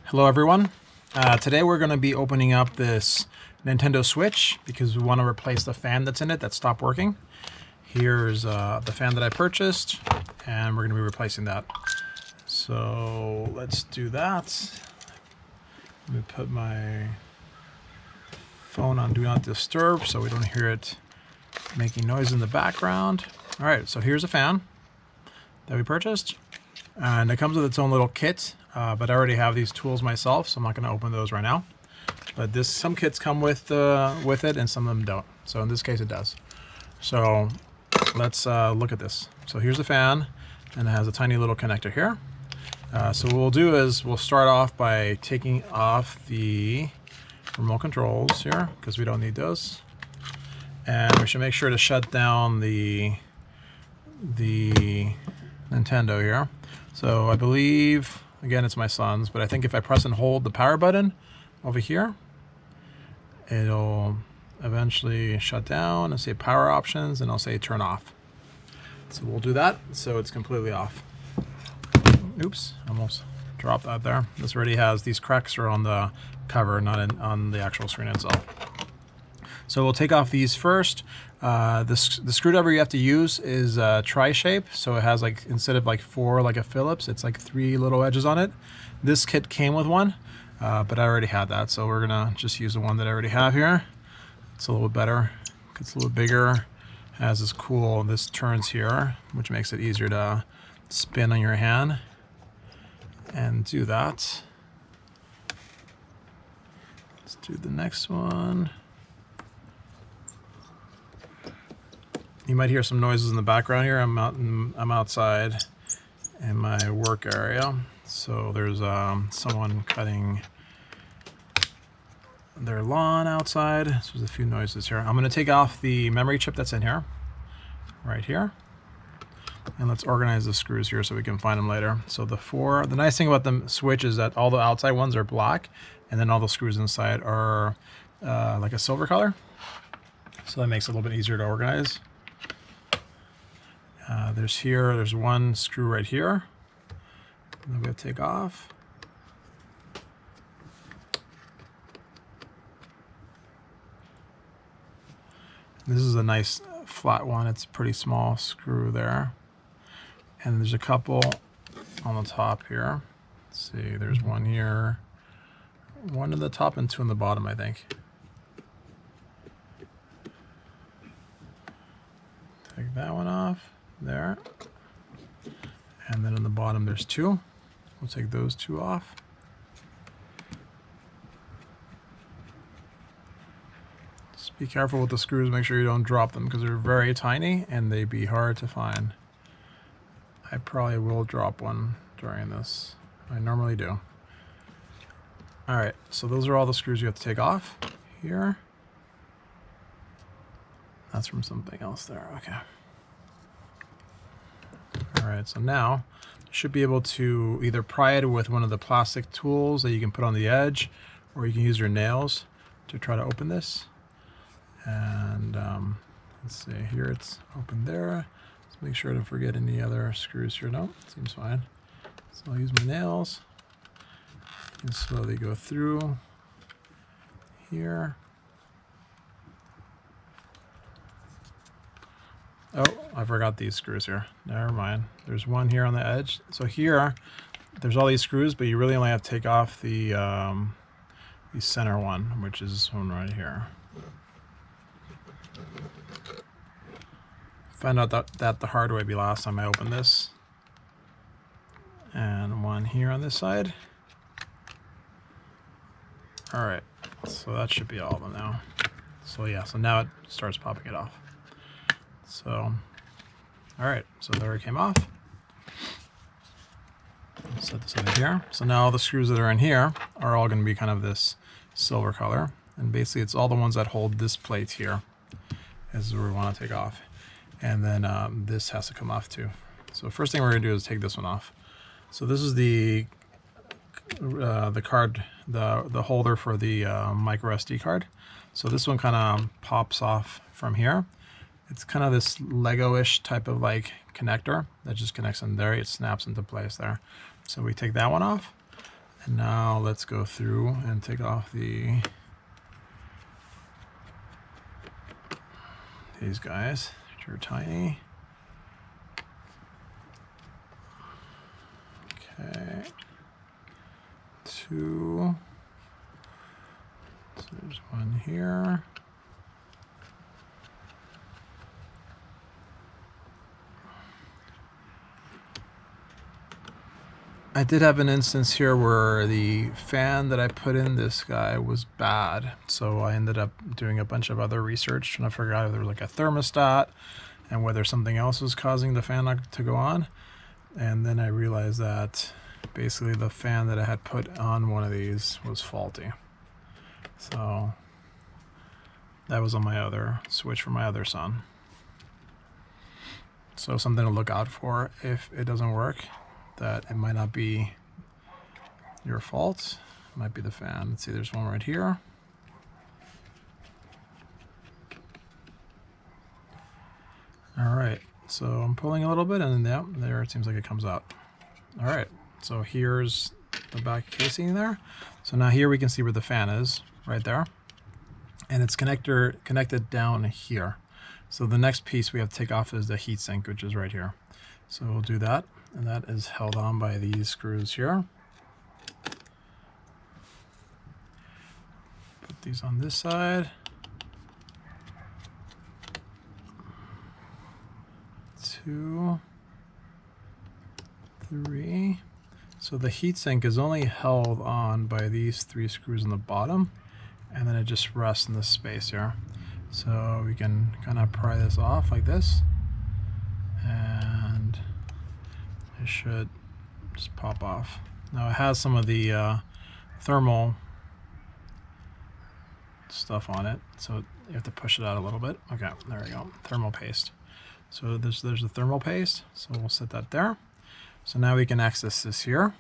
Hello everyone. Today we're going to be opening up this Nintendo Switch because we want to replace the fan that's in it that stopped working. Here's the fan that I purchased, and we're going to be replacing that. So let's do that. Let me put my phone on Do Not Disturb so we don't hear it making noise in the background. Alright, so here's a fan that we purchased, and it comes with its own little kit. But I already have these tools myself, so I'm not going to open those right now. But some kits come with it, and some of them don't. So in this case, it does. So let's look at this. So here's the fan, and it has a tiny little connector here. So what we'll do is we'll start off by taking off the remote controls here, because we don't need those. And we should make sure to shut down the Nintendo here. So I believe, again, it's my son's, but I think if I press and hold the power button over here, it'll eventually shut down and say power options, and I'll say turn off. So we'll do that so it's completely off. Oops, almost dropped that there. This already has, these cracks are on the cover, not on the actual screen itself. So we'll take off these first. The screwdriver you have to use is tri-shape, so it has, like, instead of like 4 like a Phillips, it's like 3 little edges on it. This kit came with one, but I already had that, so we're gonna just use the one that I already have here. It's a little better, it's a little bigger, has this cool, this turns here, which makes it easier to spin on your hand and do that. Let's do the next one. You might hear some noises in the background here. I'm outside in my work area, so there's someone cutting their lawn outside. So there's a few noises here. I'm going to take off the memory chip that's in here, right here, and let's organize the screws here so we can find them later. So the nice thing about the Switch is that all the outside ones are black, and then all the screws inside are like a silver color, so that makes it a little bit easier to organize. There's one screw right here that we have to take off. This is a nice flat one. It's a pretty small screw there. And there's a couple on the top here. Let's see, there's one here, one at the top and 2 on the bottom, I think. Take that one off. There, and then on the bottom there's 2. We'll take those 2 off. Just be careful with the screws, make sure you don't drop them because they're very tiny and they'd be hard to find. I probably will drop one during this. I normally do. Alright, so those are all the screws you have to take off here. That's from something else there, okay. Alright, so now you should be able to either pry it with one of the plastic tools that you can put on the edge, or you can use your nails to try to open this. And let's see, here it's open there. Let's make sure to forget any other screws here. No, seems fine. So I'll use my nails and slowly go through here. Oh, I forgot these screws here. Never mind. There's one here on the edge. So here, there's all these screws, but you really only have to take off the center one, which is this one right here. Found out that the hard way last time I opened this. And one here on this side. All right, so that should be all of them now. So yeah, so now it starts popping it off. So, all right, so there it came off. Set this over here. So now all the screws that are in here are all going to be kind of this silver color. And basically it's all the ones that hold this plate here is where we want to take off. And then this has to come off too. So first thing we're going to do is take this one off. So this is the card, the holder for the micro SD card. So this one kind of pops off from here. It's kind of this Lego-ish type of like connector that just connects in there. It snaps into place there. So we take that one off. And now let's go through and take off these guys, which are tiny. Okay, 2. So there's one here. I did have an instance here where the fan that I put in this guy was bad. So I ended up doing a bunch of other research trying to figure out if there was like a thermostat and whether something else was causing the fan not to go on. And then I realized that basically the fan that I had put on one of these was faulty. So that was on my other switch for my other son. So something to look out for if it doesn't work, that it might not be your fault. It might be the fan. Let's see, there's one right here. All right, so I'm pulling a little bit and yeah, there it seems like it comes out. All right, so here's the back casing there. So now here we can see where the fan is, right there. And it's connected down here. So the next piece we have to take off is the heatsink, which is right here. So we'll do that, and that is held on by these screws here. Put these on this side. 2, 3. So the heatsink is only held on by these 3 screws on the bottom, and then it just rests in this space here. So we can kind of pry this off like this, and it should just pop off. Now it has some of the thermal stuff on it, so you have to push it out a little bit. Okay, there we go, thermal paste. So there's the thermal paste, so we'll set that there. So now we can access this here.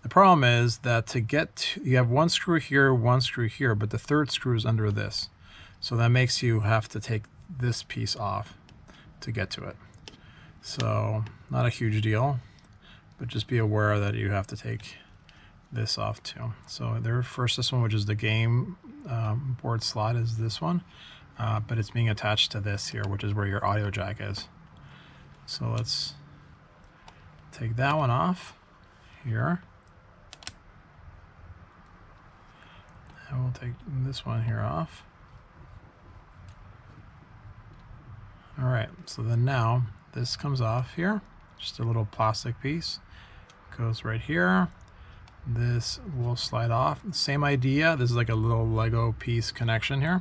The problem is that to get to, you have one screw here, but the third screw is under this. So that makes you have to take this piece off to get to it. So not a huge deal, but just be aware that you have to take this off too. So there, first this one, which is the game board slot, is this one, but it's being attached to this here, which is where your audio jack is. So let's take that one off here. And we'll take this one here off. All right, so then now this comes off here, just a little plastic piece, goes right here. This will slide off. Same idea, this is like a little Lego piece connection here.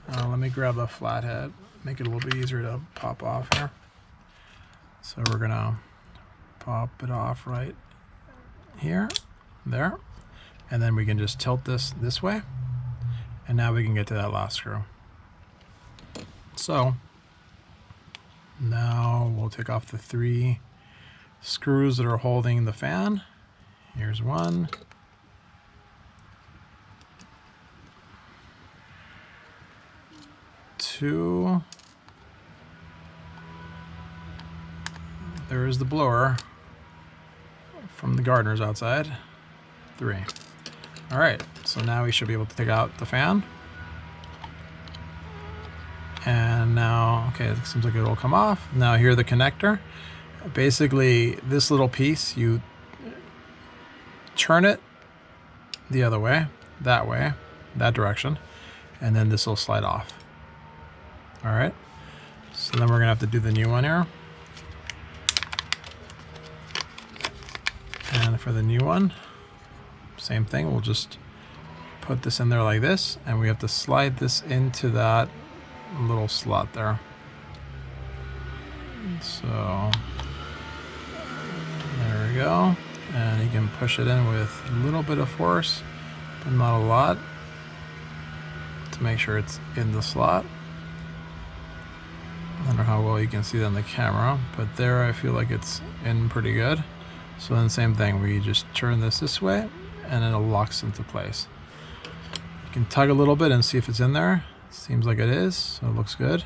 Let me grab a flathead, make it a little bit easier to pop off here. So we're gonna pop it off right here, there, and then we can just tilt this way, and now we can get to that last screw. So now we'll take off the 3 screws that are holding the fan. Here's 1. 2. There is the blower from the gardeners outside. 3. All right, so now we should be able to take out the fan. And now, okay, it seems like it will come off. Now here the connector. Basically, this little piece, you turn it the other way, that direction, and then this will slide off. All right, so then we're gonna have to do the new one here. And for the new one, same thing, we'll just put this in there like this, and we have to slide this into that little slot there. So there we go, and you can push it in with a little bit of force, but not a lot, to make sure it's in the slot. I don't know how well you can see that on the camera, but there I feel like it's in pretty good. So then same thing, we just turn this way and it locks into place. You can tug a little bit and see if it's in there. Seems like it is, so it looks good.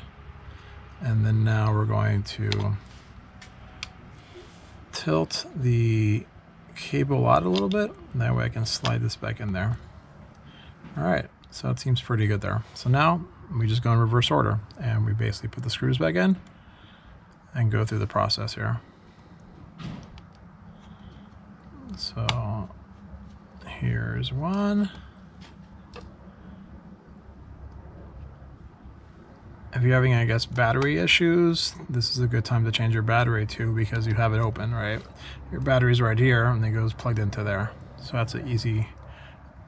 And then now we're going to tilt the cable out a little bit, and that way I can slide this back in there. All right, so it seems pretty good there. So now we just go in reverse order, and we basically put the screws back in and go through the process here. So here's one. If you're having, I guess, battery issues, this is a good time to change your battery too, because you have it open, right? Your battery's right here, and it goes plugged into there. So that's an easy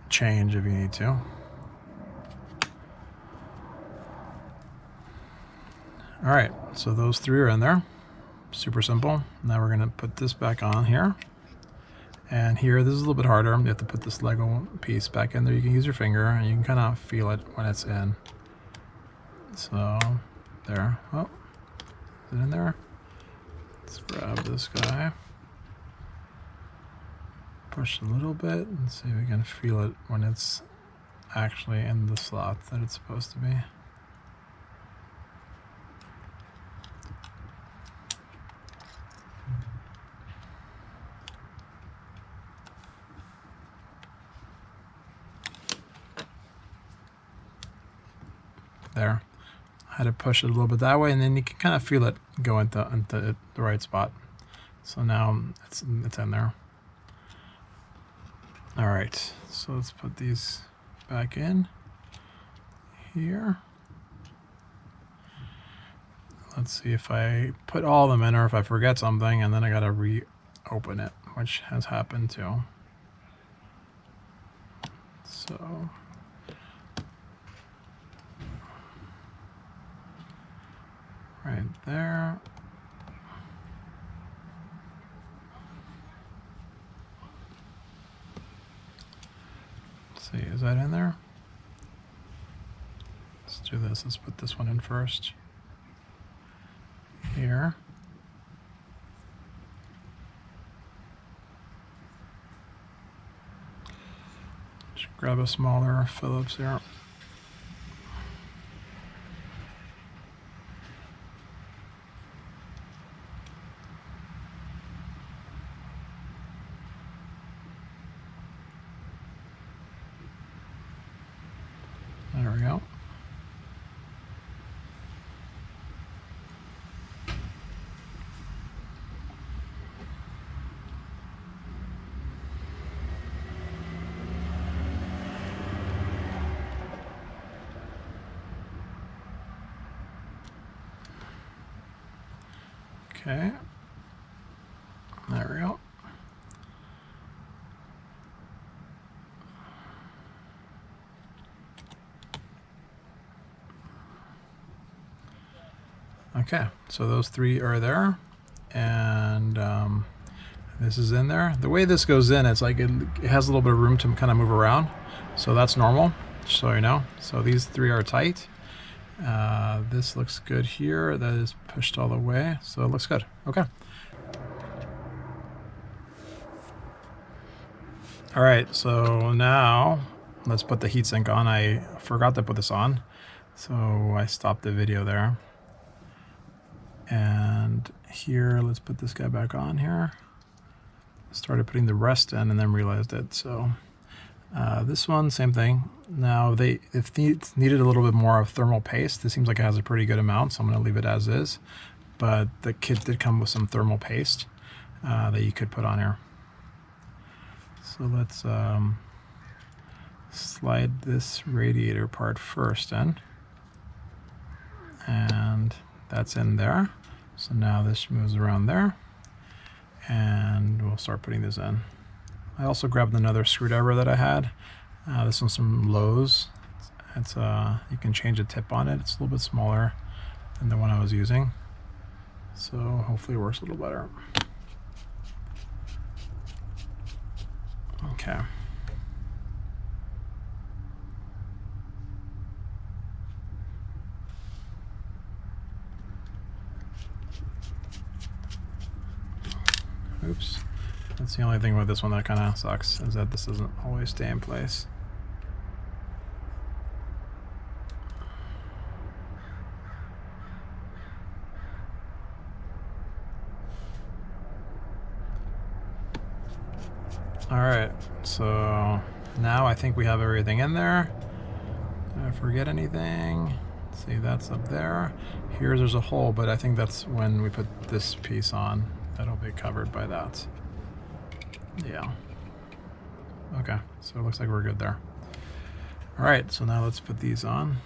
change if you need to. All right, so those three are in there. Super simple. Now we're gonna put this back on here. And here, this is a little bit harder. You have to put this Lego piece back in there. You can use your finger, and you can kind of feel it when it's in. So, there. Oh, is it in there? Let's grab this guy. Push a little bit and see if we can feel it when it's actually in the slot that it's supposed to be. There. I had to push it a little bit that way, and then you can kind of feel it go into the right spot. So now it's in there. All right, so let's put these back in here. Let's see if I put all of them in or if I forget something, and then I gotta reopen it, which has happened too. So right there. Let's see, is that in there? Let's do this. Let's put this one in first. Here. Just grab a smaller Phillips here. There we go. Okay. There we go. Okay, so those three are there, and this is in there. The way this goes in, it's like it has a little bit of room to kind of move around, so that's normal, just so you know. So these three are tight. This looks good here. That is pushed all the way, so it looks good. Okay. All right, so now let's put the heatsink on. I forgot to put this on, so I stopped the video there. And here, let's put this guy back on here. Started putting the rest in and then realized it. So this one, same thing. Now, if it needed a little bit more of thermal paste, this seems like it has a pretty good amount, so I'm gonna leave it as is. But the kit did come with some thermal paste that you could put on here. So let's slide this radiator part first in. And that's in there. So now this moves around there, and we'll start putting this in. I also grabbed another screwdriver that I had. This one's from Lowe's. It's you can change the tip on it. It's a little bit smaller than the one I was using, so hopefully it works a little better. Okay. Oops. That's the only thing with this one that kind of sucks, is that this doesn't always stay in place. All right, so now I think we have everything in there. Did I forget anything? See, that's up there. There's a hole, but I think that's when we put this piece on. That'll be covered by that. Yeah. Okay, so it looks like we're good there. All right, so now let's put these on.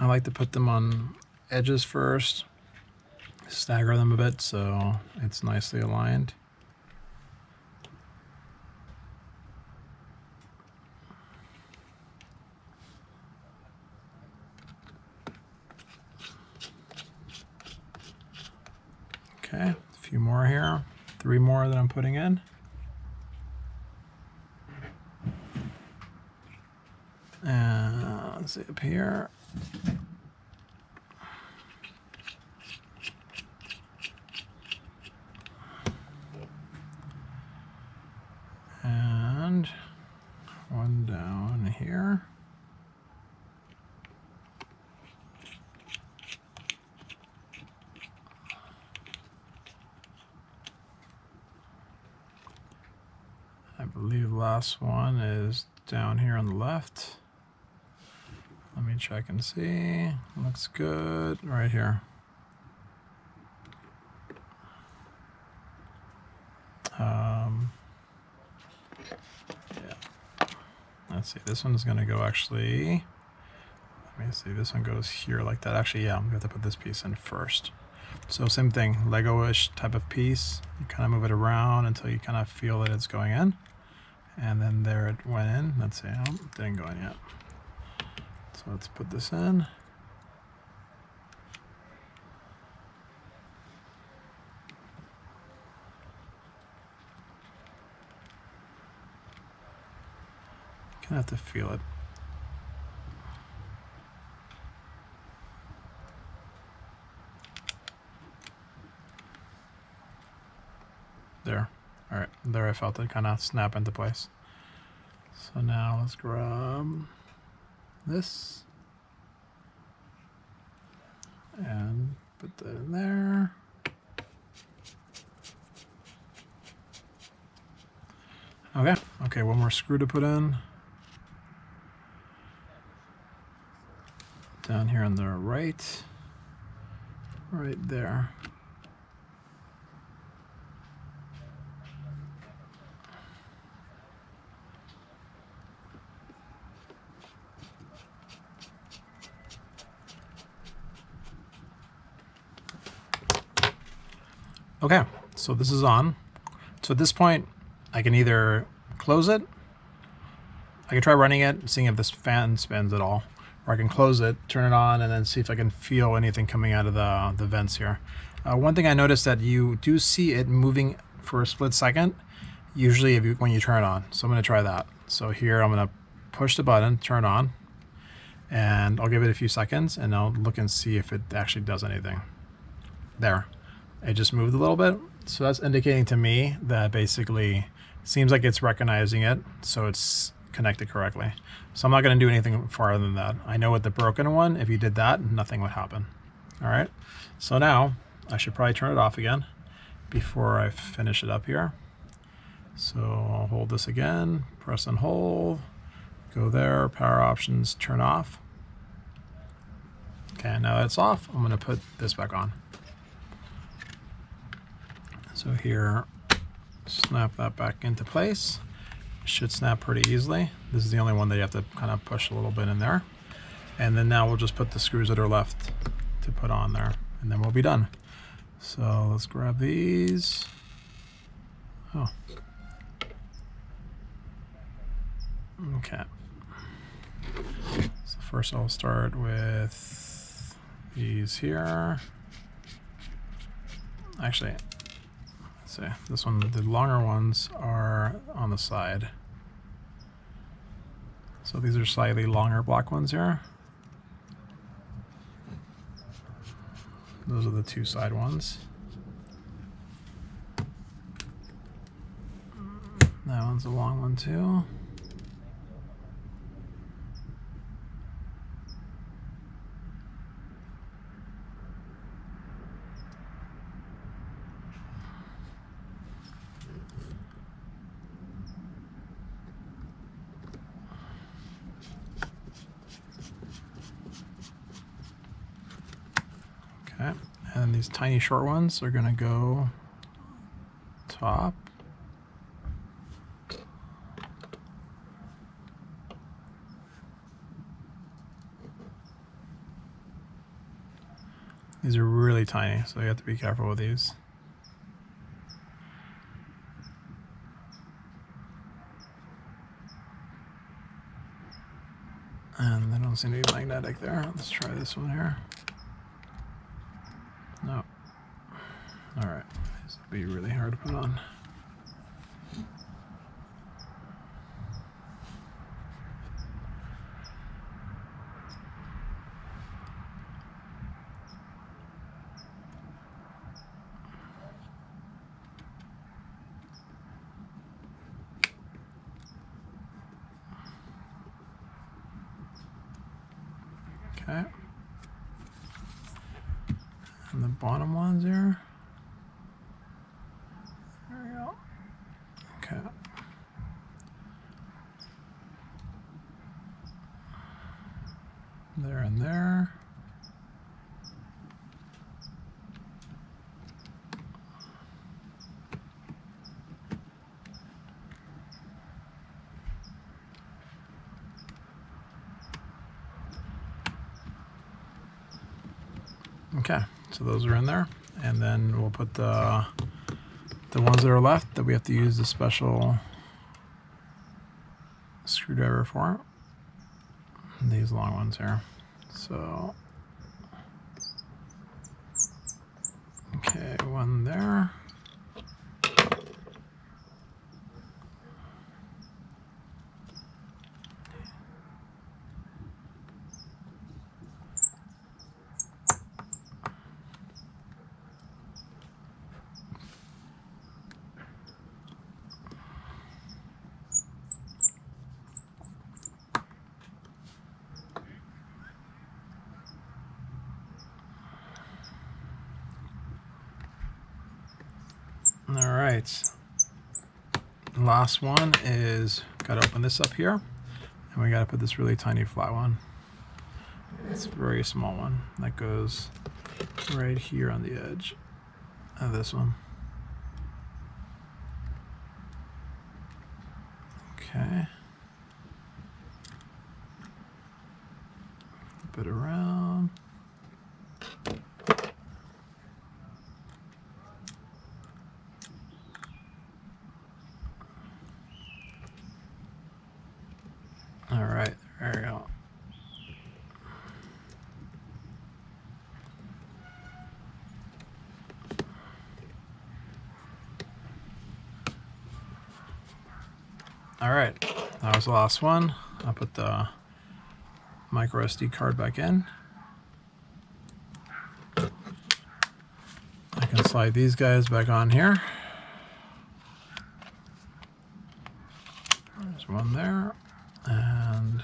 I like to put them on edges first, stagger them a bit so it's nicely aligned. Okay, a few more here, 3 more that I'm putting in. And let's see up here. And one down here. I believe the last one is down here on the left. Let me check and see. Looks good right here. Yeah. Let's see. This one's going to go actually. Let me see. This one goes here like that. Actually, yeah, I'm going to have to put this piece in first. So same thing, Lego-ish type of piece. You kind of move it around until you kind of feel that it's going in. And then there it went in. Let's see. Oh, it didn't go in yet. So let's put this in. Kind of have to feel it. There. All right, there I felt it kind of snap into place. So now let's grab this and put that in there. Okay, one more screw to put in. Down here on the right there. Okay, so this is on. So at this point, I can either close it, I can try running it, seeing if this fan spins at all, or I can close it, turn it on, and then see if I can feel anything coming out of the vents here. One thing I noticed that you do see it moving for a split second, usually when you turn it on. So I'm going to try that. So here I'm going to push the button, turn on, and I'll give it a few seconds, and I'll look and see if it actually does anything. There. It just moved a little bit. So that's indicating to me that basically seems like it's recognizing it, so it's connected correctly. So I'm not going to do anything farther than that. I know with the broken one, if you did that, nothing would happen. All right. So now I should probably turn it off again before I finish it up here. So I'll hold this again, press and hold, go there, power options, turn off. Okay, now that's off, I'm going to put this back on. So here, snap that back into place. It should snap pretty easily. This is the only one that you have to kind of push a little bit in there. And then now we'll just put the screws that are left to put on there, and then we'll be done. So let's grab these. Oh. Okay. So first I'll start with these here. Actually, let's see, this one, the longer ones are on the side. So these are slightly longer black ones here. Those are the two side ones. That one's a long one too. Okay, and these tiny short ones are gonna go top. These are really tiny, so you have to be careful with these. And they don't seem to be magnetic there. Let's try this one here. No. All right, this will be really hard to put on. Okay. And the bottom ones here. There we go. Okay. There and there. Okay, so those are in there, and then we'll put the ones that are left that we have to use the special screwdriver for. These long ones here. So, okay, one there. All right, last one is got to open this up here, and we got to put this really tiny flat one. It's a very small one that goes right here on the edge of this one. Okay. Flip it around. All right, there we go. All right, that was the last one. I'll put the micro SD card back in. I can slide these guys back on here. There's one there. And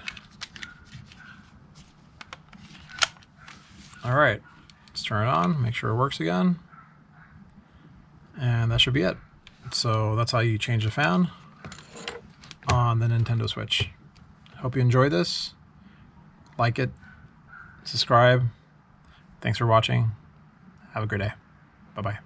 all right, let's turn it on, make sure it works again, and that should be it. So that's how you change the fan on the Nintendo Switch. Hope you enjoyed this. Like it, subscribe. Thanks for watching. Have a great day. Bye-bye.